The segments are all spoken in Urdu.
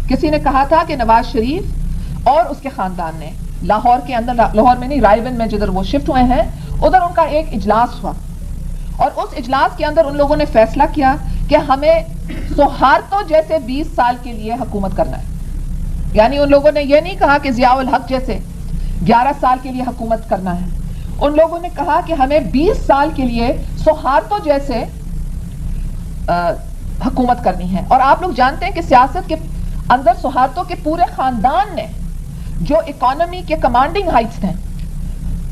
کسی نے کہا تھا کہ نواز شریف اور اس کے خاندان نے لاہور کے اندر، لاہور میں نہیں، رائے میں جدھر وہ شفٹ ہوئے ہیں، ادھر ان کا ایک اجلاس ہوا اور اس اجلاس کے اندر ان لوگوں نے فیصلہ کیا کہ ہمیں سہارتو جیسے 20 سال کے لیے حکومت کرنا ہے. یعنی ان لوگوں نے یہ نہیں کہا کہ ضیاء الحق جیسے 11 سال کے لیے حکومت کرنا ہے. ان لوگوں نے کہا کہ ہمیں 20 سال کے لیے سہارتو جیسے حکومت کرنی ہے. اور آپ لوگ جانتے ہیں کہ سیاست کے اندر سہارتو کے پورے خاندان نے جو اکانومی کے کمانڈنگ ہائٹس تھے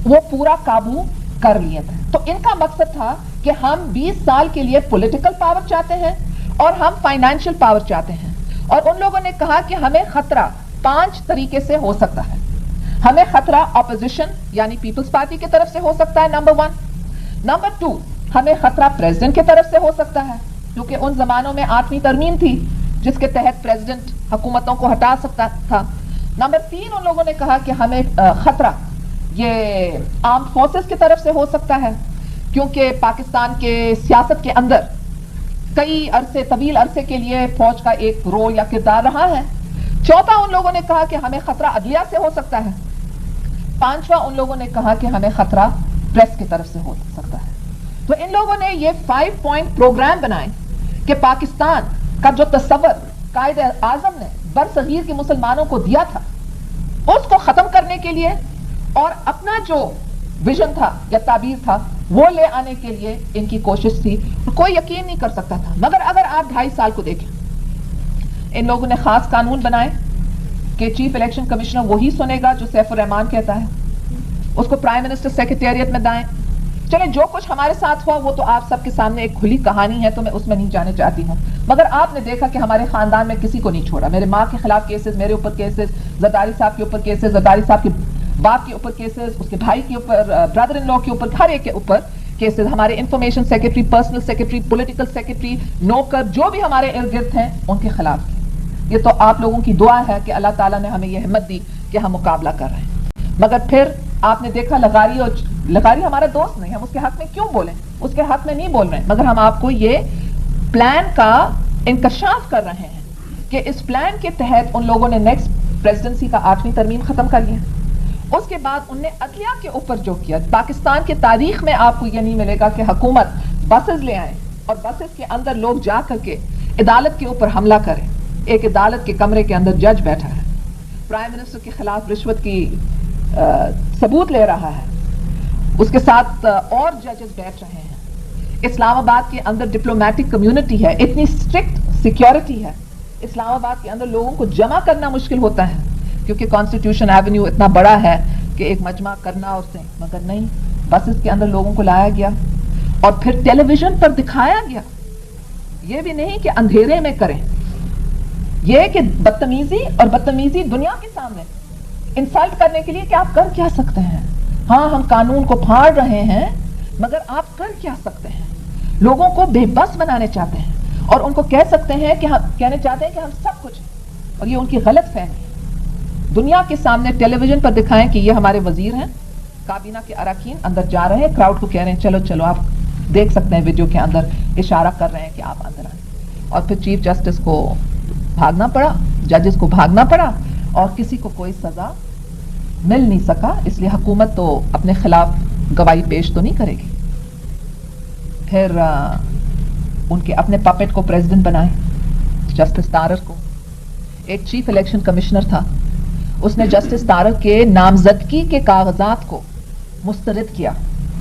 وہ پورا قابو کر لیے تھے. تو ان کا مقصد تھا کہ ہم 20 سال کے لیے پولیٹیکل پاور چاہتے ہیں اور ہم فائنینشل پاور چاہتے ہیں. اور ان لوگوں نے کہا کہ ہمیں خطرہ 5 طریقے سے ہو سکتا ہے. ہمیں خطرہ اپوزیشن یعنی پیپلز پارٹی کی طرف سے ہو سکتا ہے، نمبر 1. نمبر 2، ہمیں خطرہ پریزیڈنٹ کی طرف سے ہو سکتا ہے، کیونکہ ان زمانوں میں 8ویں ترمیم تھی جس کے تحت پریزیڈنٹ حکومتوں کو ہٹا سکتا تھا. نمبر 3، ان لوگوں نے کہا کہ ہمیں خطرہ یہ آرمڈ فورسز کی طرف سے ہو سکتا ہے، کیونکہ پاکستان کے سیاست کے اندر کئی طویل عرصے کے لیے فوج کا ایک رول یا کردار رہا ہے. چوتھا، ان لوگوں نے کہا کہ ہمیں خطرہ عدلیہ سے ہو سکتا ہے. 5واں، ان لوگوں نے کہا کہ ہمیں خطرہ پریس کی طرف سے ہو سکتا ہے. تو ان لوگوں نے یہ 5 پوائنٹ پروگرام بنائے کہ پاکستان کا جو تصور قائد اعظم نے برصغیر کے مسلمانوں کو دیا تھا اس کو ختم کرنے کے لیے اور اپنا جو ویژن تھا یا تعبیر تھا وہ لے آنے کے لیے ان کی کوشش تھی. کوئی یقین نہیں کر سکتا تھا. مگر اگر آپ 2.5 سال کو دیکھیں، ان لوگوں نے خاص قانون بنائے کہ چیف الیکشن کمشنر وہی سنے گا جو سیف الرحمان کہتا ہے، اس کو پرائم منسٹر سیکریٹریٹ میں دائیں. چلیں، جو کچھ ہمارے ساتھ ہوا وہ تو آپ سب کے سامنے ایک کھلی کہانی ہے، تو میں اس میں نہیں جانے چاہتی ہوں. مگر آپ نے دیکھا کہ ہمارے خاندان میں کسی کو نہیں چھوڑا. میرے ماں کے خلاف کیسز، میرے اوپر کیسز، زرداری صاحب کے اوپر کیسز، زرداری صاحب کے باپ کے اوپر کیسز، اس کے بھائی کے اوپر، برادر ان لا کے اوپر، ہر ایک کے اوپر کیسز. ہمارے information secretary, personal secretary, political secretary, نوکر جو بھی ہمارے ارد گرد ہیں ان کے خلاف. یہ تو آپ لوگوں کی دعا ہے کہ اللہ تعالیٰ نے ہمیں یہ ہمت دی کہ ہم مقابلہ کر رہے ہیں. مگر پھر آپ نے دیکھا لغاری ہمارا دوست نہیں، ہم اس کے حق میں کیوں بولیں؟ اس کے حق میں نہیں بول رہے ہیں، مگر ہم آپ کو یہ پلان کا انکشاف کر رہے ہیں کہ اس پلان کے تحت ان لوگوں نے نیکسٹ پریزیڈنسی کا 8ویں ترمیم ختم کر لیا. اس کے بعد انہوں نے عدلیہ کے اوپر جو کیا، پاکستان کی تاریخ میں آپ کو یہ نہیں ملے گا کہ حکومت بسز لے آئیں اور بسز کے اندر لوگ جا کر کے عدالت کے اوپر حملہ کریں. ایک عدالت کے کمرے کے اندر جج بیٹھا ہے، پرائم منسٹر کے خلاف رشوت کی ثبوت لے رہا ہے، اس کے ساتھ اور ججز بیٹھ رہے ہیں. اسلام آباد کے اندر ڈپلومیٹک کمیونٹی ہے، اتنی اسٹرکٹ سیکیورٹی ہے، اسلام آباد کے اندر لوگوں کو جمع کرنا مشکل ہوتا ہے کیونکہ کانسٹیٹیوشن ایونیو اتنا بڑا ہے کہ ایک مجمع کرنا اسے. مگر نہیں، بسز کے اندر لوگوں کو لایا گیا اور پھر ٹیلی ویژن پر دکھایا گیا. یہ بھی نہیں کہ اندھیرے میں کریں، یہ کہ بدتمیزی دنیا کے سامنے انسلٹ کرنے کے لیے کہ آپ کر کیا سکتے ہیں. ہاں، ہم قانون کو پھاڑ رہے ہیں مگر آپ کر کیا سکتے ہیں. لوگوں کو بے بس بنانے چاہتے ہیں اور ان کو کہہ سکتے ہیں کہ کہنے چاہتے ہیں کہ ہم سب کچھ، اور یہ ان کی غلط فہمی ہے. دنیا کے سامنے ٹیلی ویژن پر دکھائیں کہ یہ ہمارے وزیر ہیں، کابینہ کے اراکین اندر جا رہے ہیں، کراؤڈ کو کہہ رہے ہیں چلو چلو، آپ دیکھ سکتے ہیں ویڈیو کے اندر اشارہ کر رہے ہیں کہ آپ اندر آئیں. اور پھر چیف جسٹس کو بھاگنا پڑا، ججز کو بھاگنا پڑا اور کسی کو کوئی سزا مل نہیں سکا. اس لیے حکومت تو اپنے خلاف گواہی پیش تو نہیں کرے گی. پھر ان کے اپنے پپٹ کو پریزیڈنٹ بنائے، جسٹس تارر کو. ایک چیف الیکشن کمشنر تھا، اس نے جسٹس تارر کے نامزدگی کے کاغذات کو مسترد کیا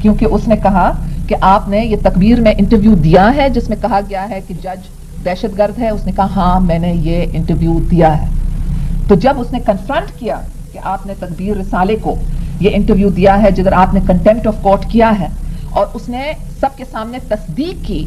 کیونکہ اس نے کہا کہ آپ نے یہ تقریر میں انٹرویو دیا ہے جس میں کہا گیا ہے کہ جج دہشت گرد ہے. اس نے کہا ہاں میں نے یہ انٹرویو دیا ہے. تو جب اس نے کنفرنٹ کیا کہ آپ نے تقریر رسالے کو یہ انٹرویو دیا ہے جدھر آپ نے کنٹمپٹ آف کورٹ کیا ہے اور اس نے سب کے سامنے تصدیق کی